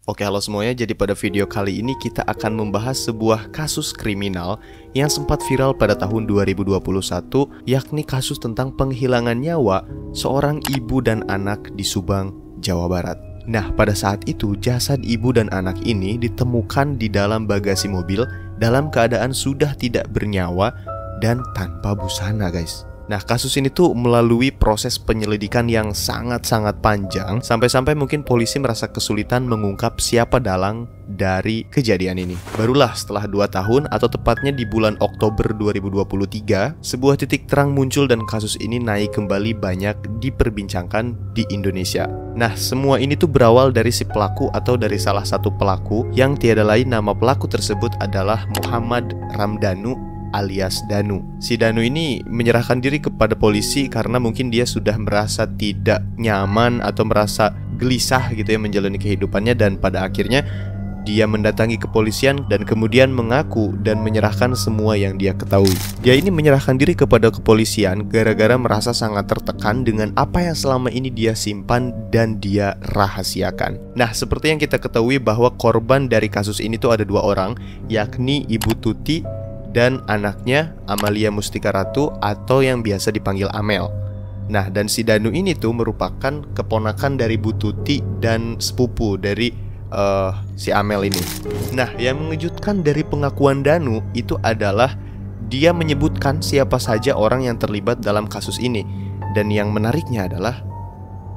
Oke, halo semuanya. Jadi pada video kali ini kita akan membahas sebuah kasus kriminal yang sempat viral pada tahun 2021, yakni kasus tentang penghilangan nyawa seorang ibu dan anak di Subang, Jawa Barat. Nah, pada saat itu jasad ibu dan anak ini ditemukan di dalam bagasi mobil dalam keadaan sudah tidak bernyawa dan tanpa busana, guys. Nah, kasus ini tuh melalui proses penyelidikan yang sangat-sangat panjang, sampai-sampai mungkin polisi merasa kesulitan mengungkap siapa dalang dari kejadian ini. Barulah setelah 2 tahun atau tepatnya di bulan Oktober 2023, sebuah titik terang muncul dan kasus ini naik kembali banyak diperbincangkan di Indonesia. Nah, semua ini tuh berawal dari si pelaku atau dari salah satu pelaku yang tiada lain, nama pelaku tersebut adalah Muhammad Ramdhanu alias Danu. Si Danu ini menyerahkan diri kepada polisi karena mungkin dia sudah merasa tidak nyaman atau merasa gelisah gitu ya menjalani kehidupannya, dan pada akhirnya dia mendatangi kepolisian dan kemudian mengaku dan menyerahkan semua yang dia ketahui. Dia ini menyerahkan diri kepada kepolisian gara-gara merasa sangat tertekan dengan apa yang selama ini dia simpan dan dia rahasiakan. Nah, seperti yang kita ketahui bahwa korban dari kasus ini tuh ada 2 orang, yakni Ibu Tuti dan anaknya Amalia Mustika Ratu atau yang biasa dipanggil Amel. Nah, dan si Danu ini tuh merupakan keponakan dari Bu Tuti dan sepupu dari si Amel ini. Nah, yang mengejutkan dari pengakuan Danu itu adalah dia menyebutkan siapa saja orang yang terlibat dalam kasus ini. Dan yang menariknya adalah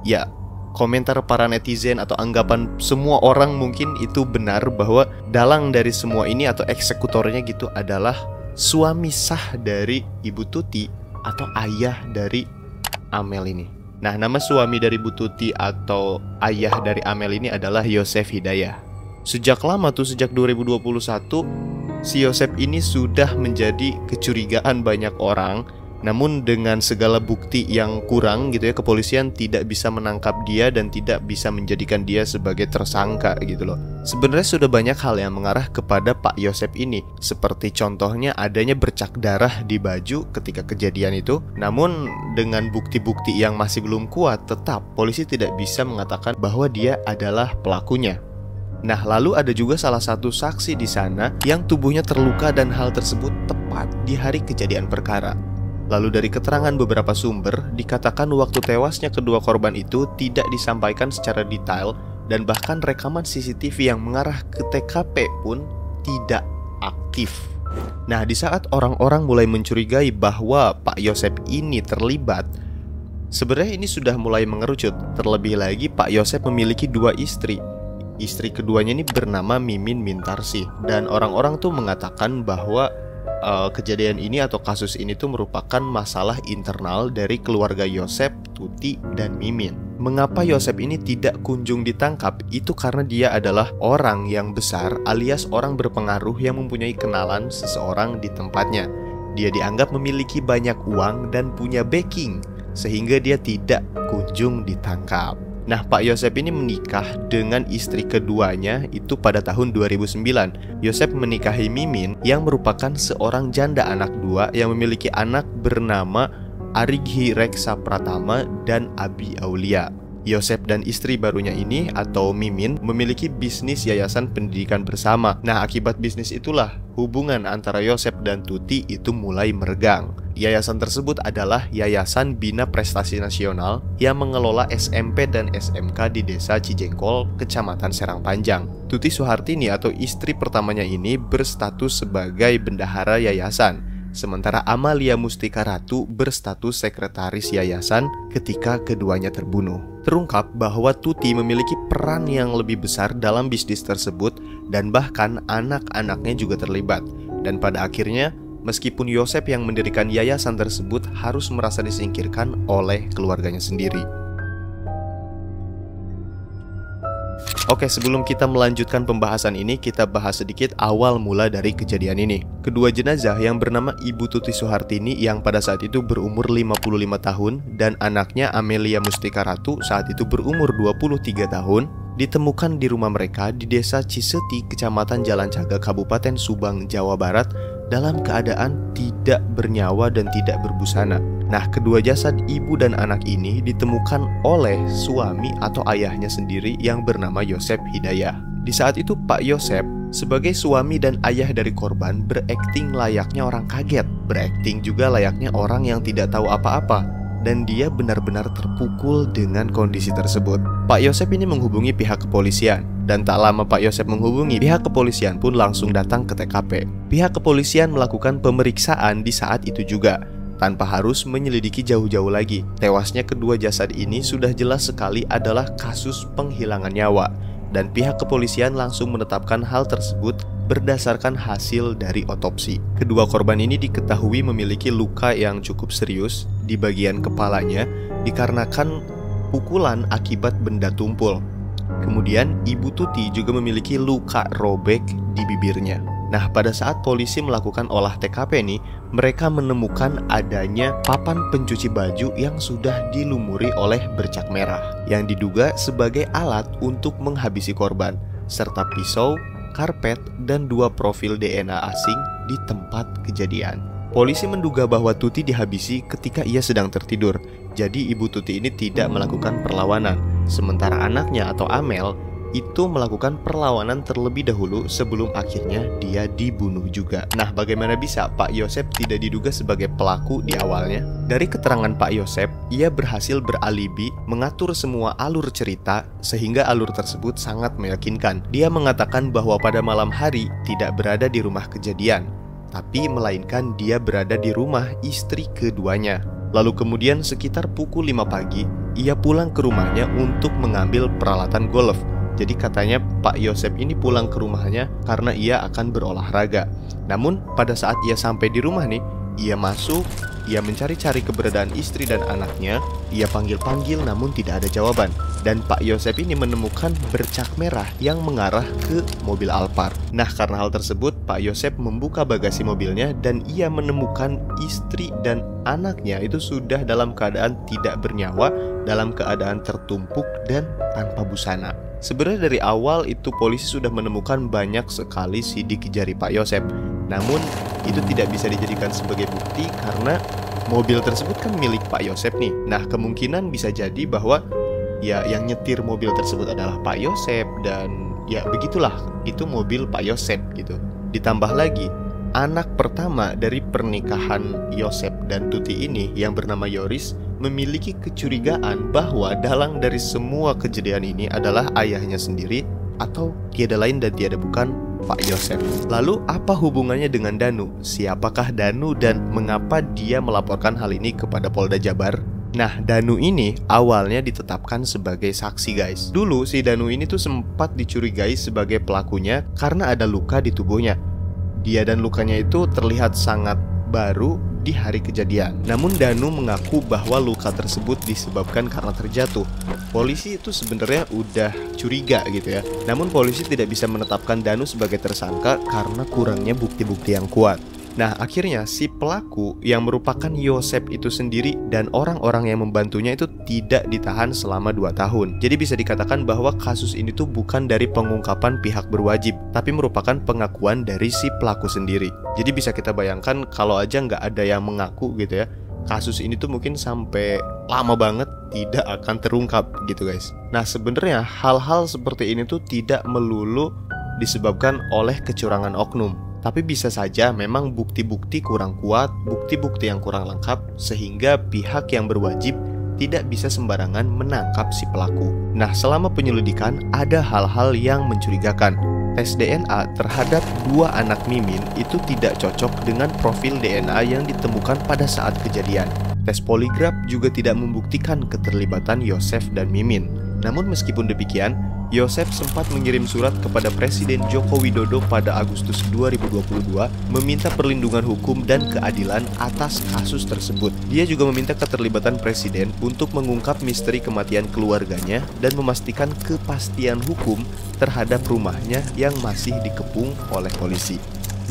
ya, komentar para netizen atau anggapan semua orang mungkin itu benar bahwa dalang dari semua ini atau eksekutornya gitu adalah suami sah dari Ibu Tuti atau ayah dari Amel ini. Nah, nama suami dari Bu Tuti atau ayah dari Amel ini adalah Yosef Hidayah. Sejak lama tuh, sejak 2021, si Yosef ini sudah menjadi kecurigaan banyak orang. Namun dengan segala bukti yang kurang gitu ya, kepolisian tidak bisa menangkap dia dan tidak bisa menjadikan dia sebagai tersangka gitu loh. Sebenarnya sudah banyak hal yang mengarah kepada Pak Yosef ini, seperti contohnya adanya bercak darah di baju ketika kejadian itu. Namun dengan bukti-bukti yang masih belum kuat, tetap polisi tidak bisa mengatakan bahwa dia adalah pelakunya. Nah, lalu ada juga salah satu saksi di sana yang tubuhnya terluka dan hal tersebut tepat di hari kejadian perkara. Lalu dari keterangan beberapa sumber, dikatakan waktu tewasnya kedua korban itu tidak disampaikan secara detail, dan bahkan rekaman CCTV yang mengarah ke TKP pun tidak aktif. Nah, di saat orang-orang mulai mencurigai bahwa Pak Yosef ini terlibat, sebenarnya ini sudah mulai mengerucut. Terlebih lagi Pak Yosef memiliki 2 istri. Istri keduanya ini bernama Mimin Mintarsi, dan orang-orang tuh mengatakan bahwa kejadian ini atau kasus ini tuh merupakan masalah internal dari keluarga Yosef, Tuti, dan Mimin. Mengapa Yosef ini tidak kunjung ditangkap? Itu karena dia adalah orang yang besar alias orang berpengaruh yang mempunyai kenalan seseorang di tempatnya. Dia dianggap memiliki banyak uang dan punya backing, sehingga dia tidak kunjung ditangkap. Nah, Pak Yosef ini menikah dengan istri keduanya itu pada tahun 2009. Yosef menikahi Mimin yang merupakan seorang janda anak 2 yang memiliki anak bernama Arighi Reksa Pratama dan Abi Aulia. Yosef dan istri barunya ini atau Mimin memiliki bisnis yayasan pendidikan bersama. Nah, akibat bisnis itulah hubungan antara Yosef dan Tuti itu mulai meregang. Yayasan tersebut adalah Yayasan Bina Prestasi Nasional yang mengelola SMP dan SMK di Desa Cijengkol, Kecamatan Serang Panjang. Tuti Suhartini atau istri pertamanya ini berstatus sebagai bendahara yayasan, sementara Amalia Mustika Ratu berstatus sekretaris yayasan ketika keduanya terbunuh. Terungkap bahwa Tuti memiliki peran yang lebih besar dalam bisnis tersebut dan bahkan anak-anaknya juga terlibat. Dan pada akhirnya, meskipun Yosef yang mendirikan yayasan tersebut harus merasa disingkirkan oleh keluarganya sendiri. Oke, sebelum kita melanjutkan pembahasan ini, kita bahas sedikit awal mula dari kejadian ini. Kedua jenazah yang bernama Ibu Tuti Suhartini yang pada saat itu berumur 55 tahun dan anaknya Amelia Mustika Ratu saat itu berumur 23 tahun ditemukan di rumah mereka di Desa Ciseti, Kecamatan Jalan Caga, Kabupaten Subang, Jawa Barat dalam keadaan tidak bernyawa dan tidak berbusana. Nah, kedua jasad ibu dan anak ini ditemukan oleh suami atau ayahnya sendiri yang bernama Yosef Hidayah. Di saat itu Pak Yosep sebagai suami dan ayah dari korban berakting layaknya orang kaget, berakting juga layaknya orang yang tidak tahu apa-apa, dan dia benar-benar terpukul dengan kondisi tersebut. Pak Yosep ini menghubungi pihak kepolisian, dan tak lama Pak Yosep menghubungi, pihak kepolisian pun langsung datang ke TKP. Pihak kepolisian melakukan pemeriksaan di saat itu juga, tanpa harus menyelidiki jauh-jauh lagi. Tewasnya kedua jasad ini sudah jelas sekali adalah kasus penghilangan nyawa, dan pihak kepolisian langsung menetapkan hal tersebut berdasarkan hasil dari otopsi. Kedua korban ini diketahui memiliki luka yang cukup serius di bagian kepalanya dikarenakan pukulan akibat benda tumpul. Kemudian Ibu Tuti juga memiliki luka robek di bibirnya. Nah, pada saat polisi melakukan olah TKP nih, mereka menemukan adanya papan pencuci baju yang sudah dilumuri oleh bercak merah, yang diduga sebagai alat untuk menghabisi korban, serta pisau, karpet, dan 2 profil DNA asing di tempat kejadian. Polisi menduga bahwa Tuti dihabisi ketika ia sedang tertidur, jadi Ibu Tuti ini tidak melakukan perlawanan, sementara anaknya atau Amel itu melakukan perlawanan terlebih dahulu sebelum akhirnya dia dibunuh juga. Nah, bagaimana bisa Pak Yosep tidak diduga sebagai pelaku di awalnya? Dari keterangan Pak Yosep, ia berhasil beralibi mengatur semua alur cerita sehingga alur tersebut sangat meyakinkan. Dia mengatakan bahwa pada malam hari tidak berada di rumah kejadian, tapi melainkan dia berada di rumah istri keduanya. Lalu kemudian sekitar pukul 5 pagi, ia pulang ke rumahnya untuk mengambil peralatan golf. Jadi katanya Pak Yosep ini pulang ke rumahnya karena ia akan berolahraga. Namun pada saat ia sampai di rumah nih, ia masuk, ia mencari-cari keberadaan istri dan anaknya, ia panggil-panggil namun tidak ada jawaban. Dan Pak Yosep ini menemukan bercak merah yang mengarah ke mobil Alphard. Nah, karena hal tersebut, Pak Yosep membuka bagasi mobilnya dan ia menemukan istri dan anaknya itu sudah dalam keadaan tidak bernyawa, dalam keadaan tertumpuk dan tanpa busana. Sebenarnya dari awal itu polisi sudah menemukan banyak sekali sidik jari Pak Yosep. Namun itu tidak bisa dijadikan sebagai bukti karena mobil tersebut kan milik Pak Yosep nih. Nah, kemungkinan bisa jadi bahwa ya yang nyetir mobil tersebut adalah Pak Yosep, dan ya begitulah, itu mobil Pak Yosep gitu. Ditambah lagi, anak pertama dari pernikahan Yosep dan Tuti ini yang bernama Yoris memiliki kecurigaan bahwa dalang dari semua kejadian ini adalah ayahnya sendiri atau tiada lain dan tiada bukan Pak Yosep. Lalu apa hubungannya dengan Danu? Siapakah Danu dan mengapa dia melaporkan hal ini kepada Polda Jabar? Nah, Danu ini awalnya ditetapkan sebagai saksi guys. Dulu si Danu ini tuh sempat dicurigai sebagai pelakunya karena ada luka di tubuhnya. Dia dan lukanya itu terlihat sangat baru di hari kejadian. Namun Danu mengaku bahwa luka tersebut disebabkan karena terjatuh. Polisi itu sebenarnya udah curiga gitu ya. Namun polisi tidak bisa menetapkan Danu sebagai tersangka karena kurangnya bukti-bukti yang kuat. Nah, akhirnya si pelaku yang merupakan Yosep itu sendiri dan orang-orang yang membantunya itu tidak ditahan selama 2 tahun. Jadi bisa dikatakan bahwa kasus ini tuh bukan dari pengungkapan pihak berwajib, tapi merupakan pengakuan dari si pelaku sendiri. Jadi bisa kita bayangkan kalau aja nggak ada yang mengaku gitu ya, kasus ini tuh mungkin sampai lama banget tidak akan terungkap gitu guys. Nah, sebenarnya hal-hal seperti ini tuh tidak melulu disebabkan oleh kecurangan oknum, tapi bisa saja memang bukti-bukti kurang kuat, bukti-bukti yang kurang lengkap, sehingga pihak yang berwajib tidak bisa sembarangan menangkap si pelaku. Nah, selama penyelidikan ada hal-hal yang mencurigakan. Tes DNA terhadap 2 anak Mimin itu tidak cocok dengan profil DNA yang ditemukan pada saat kejadian. Tes poligraf juga tidak membuktikan keterlibatan Yosef dan Mimin. Namun meskipun demikian, Yosef sempat mengirim surat kepada Presiden Joko Widodo pada Agustus 2022 meminta perlindungan hukum dan keadilan atas kasus tersebut. Dia juga meminta keterlibatan Presiden untuk mengungkap misteri kematian keluarganya dan memastikan kepastian hukum terhadap rumahnya yang masih dikepung oleh polisi.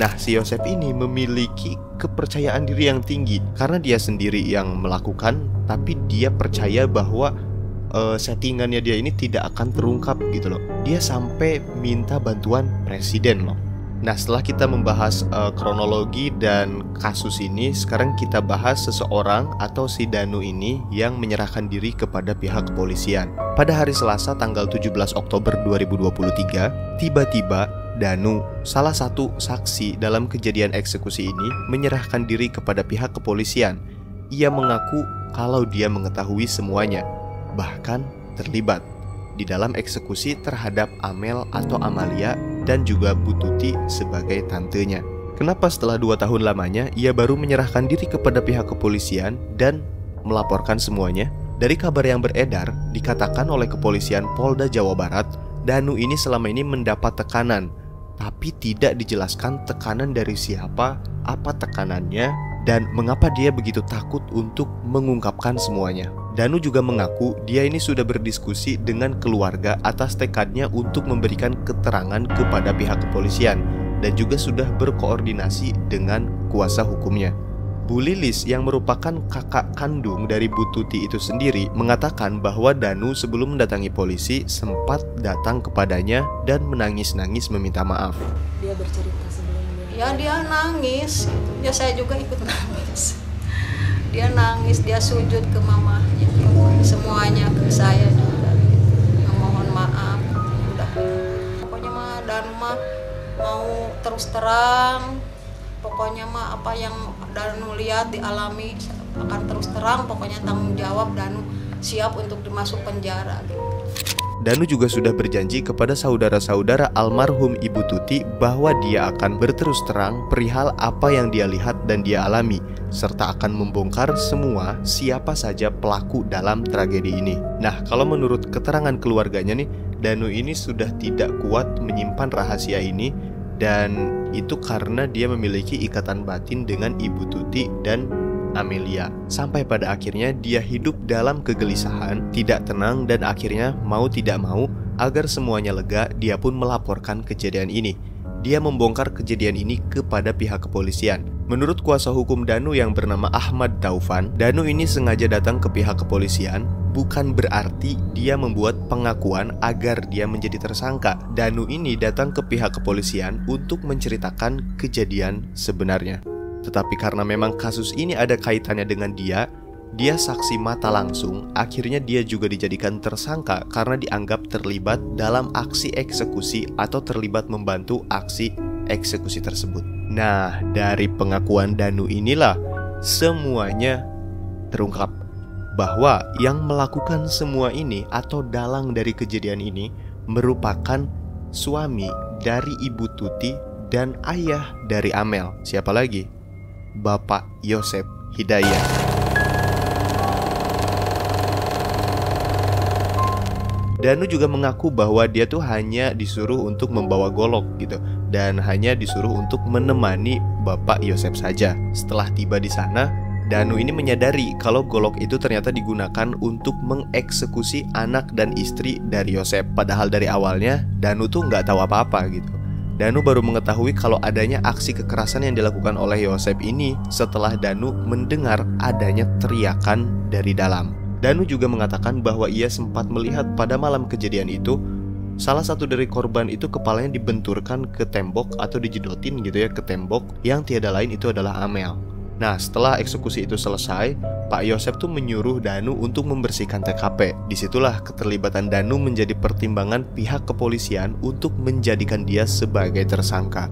Nah, si Yosef ini memiliki kepercayaan diri yang tinggi karena dia sendiri yang melakukan, tapi dia percaya bahwa settingannya dia ini tidak akan terungkap gitu loh. Dia sampai minta bantuan presiden loh. Nah, setelah kita membahas kronologi dan kasus ini, sekarang kita bahas seseorang atau si Danu ini yang menyerahkan diri kepada pihak kepolisian. Pada hari Selasa tanggal 17 Oktober 2023, tiba-tiba Danu, salah satu saksi dalam kejadian eksekusi ini, menyerahkan diri kepada pihak kepolisian. Ia mengaku kalau dia mengetahui semuanya, bahkan terlibat di dalam eksekusi terhadap Amel atau Amalia dan juga Bu Tuti sebagai tantenya. Kenapa setelah 2 tahun lamanya ia baru menyerahkan diri kepada pihak kepolisian dan melaporkan semuanya? Dari kabar yang beredar, dikatakan oleh kepolisian Polda Jawa Barat, Danu ini selama ini mendapat tekanan, tapi tidak dijelaskan tekanan dari siapa, apa tekanannya, dan mengapa dia begitu takut untuk mengungkapkan semuanya. Danu juga mengaku dia ini sudah berdiskusi dengan keluarga atas tekadnya untuk memberikan keterangan kepada pihak kepolisian dan juga sudah berkoordinasi dengan kuasa hukumnya. Bu Lilis yang merupakan kakak kandung dari Bu Tuti itu sendiri mengatakan bahwa Danu sebelum mendatangi polisi sempat datang kepadanya dan menangis-nangis meminta maaf. Dia bercerita sebelumnya. Ya dia nangis, ya saya juga ikut nangis. Dia nangis, dia sujud ke mamahnya, semuanya ke saya juga, memohon maaf. Udah, pokoknya mah Danu mah mau terus terang, pokoknya mah apa yang Danu lihat dialami akan terus terang, pokoknya tanggung jawab Danu siap untuk dimasuk penjara gitu. Danu juga sudah berjanji kepada saudara-saudara almarhum Ibu Tuti bahwa dia akan berterus terang perihal apa yang dia lihat dan dia alami, serta akan membongkar semua siapa saja pelaku dalam tragedi ini. Nah, kalau menurut keterangan keluarganya nih, Danu ini sudah tidak kuat menyimpan rahasia ini, dan itu karena dia memiliki ikatan batin dengan Ibu Tuti dan Amelia. Sampai pada akhirnya dia hidup dalam kegelisahan, tidak tenang, dan akhirnya mau tidak mau agar semuanya lega, dia pun melaporkan kejadian ini. Dia membongkar kejadian ini kepada pihak kepolisian. Menurut kuasa hukum Danu yang bernama Ahmad Taufan, Danu ini sengaja datang ke pihak kepolisian bukan berarti dia membuat pengakuan agar dia menjadi tersangka. Danu ini datang ke pihak kepolisian untuk menceritakan kejadian sebenarnya. Tetapi karena memang kasus ini ada kaitannya dengan dia saksi mata langsung, akhirnya dia juga dijadikan tersangka karena dianggap terlibat dalam aksi eksekusi atau terlibat membantu aksi eksekusi tersebut. Nah, dari pengakuan Danu inilah semuanya terungkap bahwa yang melakukan semua ini atau dalang dari kejadian ini merupakan suami dari Ibu Tuti dan ayah dari Amel. Siapa lagi? Bapak Yosep Hidayat. Danu juga mengaku bahwa dia tuh hanya disuruh untuk membawa golok gitu, dan hanya disuruh untuk menemani Bapak Yosep saja. Setelah tiba di sana, Danu ini menyadari kalau golok itu ternyata digunakan untuk mengeksekusi anak dan istri dari Yosep. Padahal dari awalnya Danu tuh nggak tahu apa-apa gitu. Danu baru mengetahui kalau adanya aksi kekerasan yang dilakukan oleh Yosep ini setelah Danu mendengar adanya teriakan dari dalam. Danu juga mengatakan bahwa ia sempat melihat pada malam kejadian itu, salah satu dari korban itu kepalanya dibenturkan ke tembok atau dijedotin gitu ya ke tembok, yang tiada lain itu adalah Amel. Nah, setelah eksekusi itu selesai, Pak Yosep tuh menyuruh Danu untuk membersihkan TKP. Disitulah keterlibatan Danu menjadi pertimbangan pihak kepolisian untuk menjadikan dia sebagai tersangka.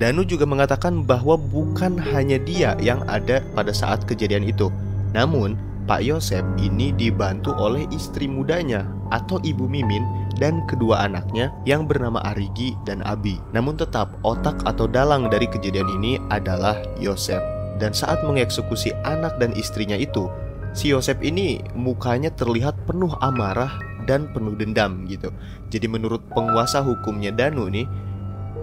Danu juga mengatakan bahwa bukan hanya dia yang ada pada saat kejadian itu, namun Pak Yosep ini dibantu oleh istri mudanya atau Ibu Mimin dan kedua anaknya yang bernama Arigi dan Abi. Namun tetap otak atau dalang dari kejadian ini adalah Yosep. Dan saat mengeksekusi anak dan istrinya itu, si Yosep ini mukanya terlihat penuh amarah dan penuh dendam gitu. Jadi menurut penguasa hukumnya Danu nih,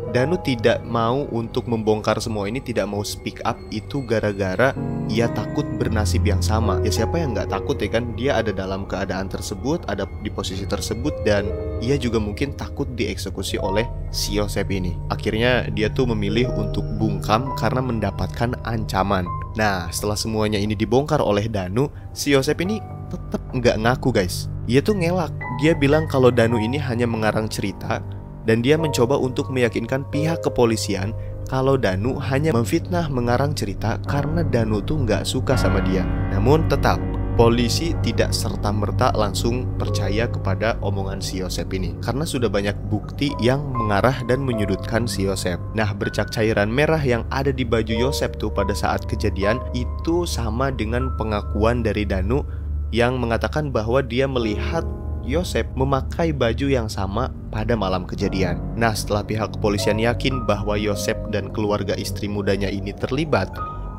Danu tidak mau untuk membongkar semua ini, tidak mau speak up itu gara-gara ia takut bernasib yang sama. Ya siapa yang nggak takut ya kan? Dia ada dalam keadaan tersebut, ada di posisi tersebut, dan ia juga mungkin takut dieksekusi oleh si Yosep ini. Akhirnya dia tuh memilih untuk bungkam karena mendapatkan ancaman. Nah, setelah semuanya ini dibongkar oleh Danu, si Yosep ini tetap nggak ngaku guys. Ia tuh ngelak. Dia bilang kalau Danu ini hanya mengarang cerita dan dia mencoba untuk meyakinkan pihak kepolisian kalau Danu hanya memfitnah mengarang cerita karena Danu tuh nggak suka sama dia. Namun tetap polisi tidak serta-merta langsung percaya kepada omongan si Yosep ini karena sudah banyak bukti yang mengarah dan menyudutkan si Yosep. Nah, bercak cairan merah yang ada di baju Yosep tuh pada saat kejadian itu sama dengan pengakuan dari Danu yang mengatakan bahwa dia melihat Yosep memakai baju yang sama pada malam kejadian. Nah, setelah pihak kepolisian yakin bahwa Yosep dan keluarga istri mudanya ini terlibat,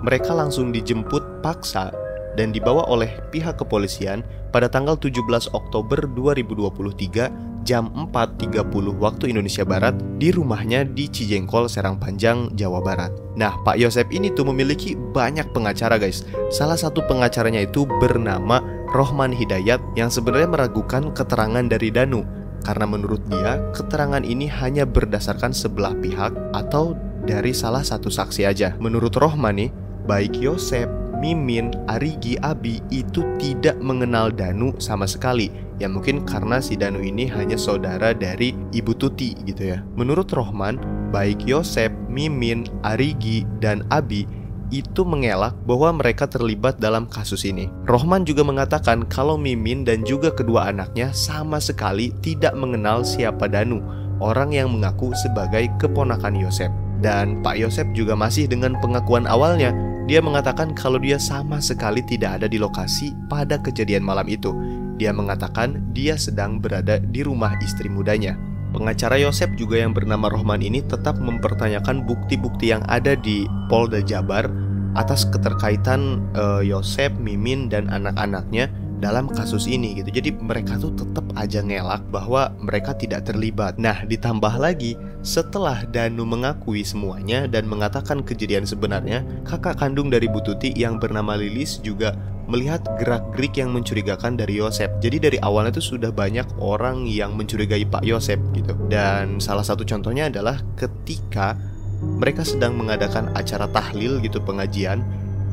mereka langsung dijemput paksa dan dibawa oleh pihak kepolisian pada tanggal 17 Oktober 2023 jam 4.30 waktu Indonesia Barat di rumahnya di Cijengkol, Serang Panjang, Jawa Barat. Nah, Pak Yosep ini tuh memiliki banyak pengacara guys. Salah satu pengacaranya itu bernama Rohman Hidayat yang sebenarnya meragukan keterangan dari Danu karena menurut dia keterangan ini hanya berdasarkan sebelah pihak atau dari salah satu saksi aja. Menurut Rohman nih, baik Yosep, Mimin, Arigi, Abi itu tidak mengenal Danu sama sekali. Ya mungkin karena si Danu ini hanya saudara dari Ibu Tuti gitu ya. Menurut Rohman, baik Yosep, Mimin, Arigi, dan Abi itu mengelak bahwa mereka terlibat dalam kasus ini. Rohman juga mengatakan kalau Mimin dan juga kedua anaknya sama sekali tidak mengenal siapa Danu, orang yang mengaku sebagai keponakan Yosep. Dan Pak Yosep juga masih dengan pengakuan awalnya. Dia mengatakan kalau dia sama sekali tidak ada di lokasi pada kejadian malam itu. Dia mengatakan dia sedang berada di rumah istri mudanya. Pengacara Yosep juga yang bernama Rohman ini tetap mempertanyakan bukti-bukti yang ada di Polda Jabar atas keterkaitan Yosep, Mimin, dan anak-anaknya dalam kasus ini gitu. Jadi mereka tuh tetap aja ngelak bahwa mereka tidak terlibat. Nah, ditambah lagi setelah Danu mengakui semuanya dan mengatakan kejadian sebenarnya, kakak kandung dari Bu Tuti yang bernama Lilis juga melihat gerak-gerik yang mencurigakan dari Yosep. Jadi dari awalnya tuh sudah banyak orang yang mencurigai Pak Yosep gitu. Dan salah satu contohnya adalah ketika mereka sedang mengadakan acara tahlil gitu, pengajian,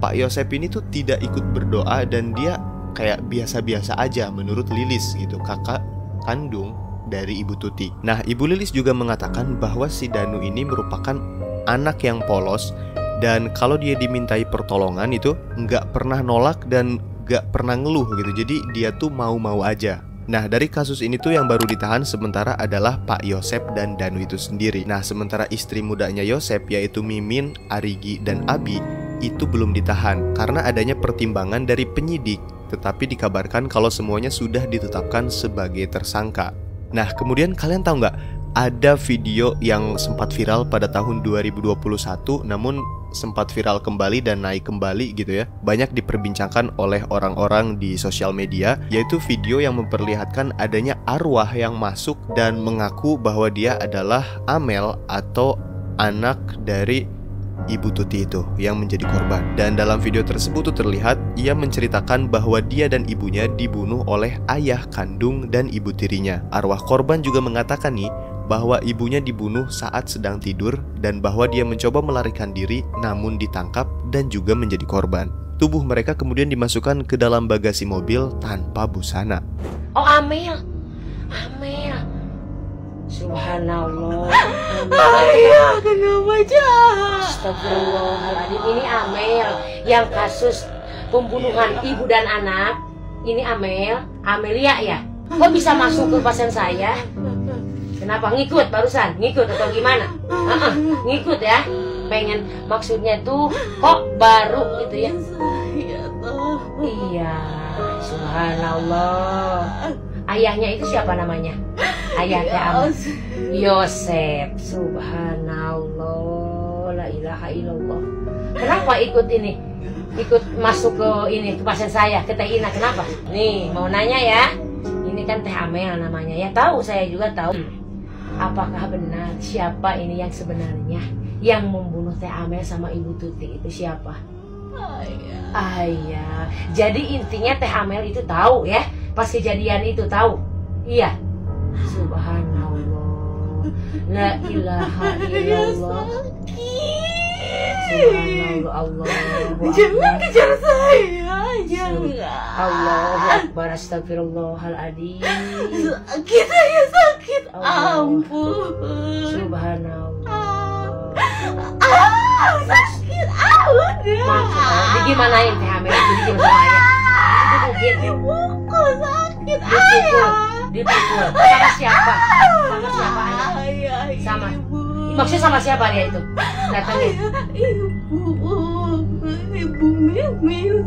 Pak Yosep ini tuh tidak ikut berdoa dan dia kayak biasa-biasa aja menurut Lilis gitu, kakak kandung dari Ibu Tuti. Nah, Ibu Lilis juga mengatakan bahwa si Danu ini merupakan anak yang polos dan kalau dia dimintai pertolongan itu nggak pernah nolak dan nggak pernah ngeluh gitu. Jadi dia tuh mau-mau aja. Nah, dari kasus ini tuh yang baru ditahan sementara adalah Pak Yosep dan Danu itu sendiri. Nah, sementara istri mudanya Yosep yaitu Mimin, Arigi, dan Abi itu belum ditahan karena adanya pertimbangan dari penyidik. Tetapi dikabarkan kalau semuanya sudah ditetapkan sebagai tersangka. Nah, kemudian kalian tahu nggak? Ada video yang sempat viral pada tahun 2021 namun sempat viral kembali dan naik kembali gitu ya. Banyak diperbincangkan oleh orang-orang di sosial media, yaitu video yang memperlihatkan adanya arwah yang masuk dan mengaku bahwa dia adalah Amel atau anak dari Ibu Tuti itu yang menjadi korban. Dan dalam video tersebut tuh terlihat ia menceritakan bahwa dia dan ibunya dibunuh oleh ayah kandung dan ibu tirinya. Arwah korban juga mengatakan nih bahwa ibunya dibunuh saat sedang tidur dan bahwa dia mencoba melarikan diri namun ditangkap dan juga menjadi korban. Tubuh mereka kemudian dimasukkan ke dalam bagasi mobil tanpa busana. Oh, Amel. Subhanallah. Ayah, kenapa jahat? Astagfirullahaladzim. Ini Amel yang kasus pembunuhan ibu dan anak. Ini Amelia ya. Kok bisa masuk ke pasien saya? Kenapa ngikut barusan? Ngikut atau gimana? Ngikut ya. Pengen maksudnya tuh kok baru gitu ya. Iya, subhanallah. Ayahnya itu siapa namanya? Ayah teh Amel. Yosep. Subhanallah, la ilaha illallah. Kenapa ikut ini? Ikut masuk ke ini ke pasien saya, ke Teh Ina. Kenapa? Nih, mau nanya ya. Ini kan Teh Amel namanya. Ya tahu, saya juga tahu. Apakah benar siapa ini yang sebenarnya yang membunuh Teh Amel sama Ibu Tuti itu siapa? Ayah. Jadi intinya Teh Amel itu tahu ya, pas kejadian itu tahu. Iya. Subhanallah. La ilaha illallah. Subhanallah, Allah. Jangan kejar saya, jangan. Allahu Akbar, astagfirullahaladzim. Sakit, saya sakit, ampun. Subhanallah. Sakit amat ya. Maksudnya digimanain teh Amel itu digimana sama ayah? Dipukulin. Dipukul sakit Dipukul. Sama siapa? Sama siapa ayah? Ayah, Sama. ibu. Maksudnya sama siapa dia itu? Datangnya. Ibu Mimin.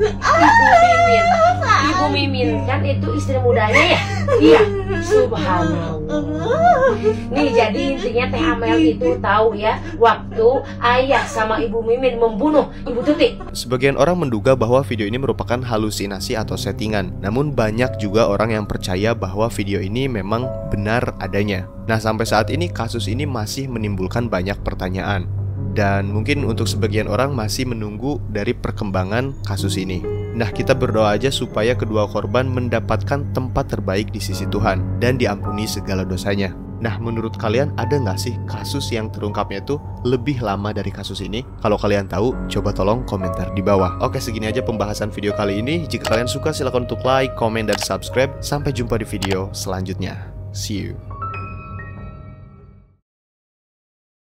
Ibu Mimin kan itu istri mudanya ya? Iya. Subhanallah. Nih jadi intinya teh Amel itu tahu ya waktu ayah sama Ibu Mimin membunuh Ibu Tuti. Sebagian orang menduga bahwa video ini merupakan halusinasi atau settingan. Namun banyak juga orang yang percaya bahwa video ini memang benar adanya. Nah, sampai saat ini kasus ini masih menimbulkan banyak pertanyaan. Dan mungkin untuk sebagian orang masih menunggu dari perkembangan kasus ini. Nah, kita berdoa aja supaya kedua korban mendapatkan tempat terbaik di sisi Tuhan dan diampuni segala dosanya. Nah, menurut kalian ada nggak sih kasus yang terungkapnya itu lebih lama dari kasus ini? Kalau kalian tahu, coba tolong komentar di bawah. Oke, segini aja pembahasan video kali ini. Jika kalian suka, silakan untuk like, komen, dan subscribe. Sampai jumpa di video selanjutnya. See you.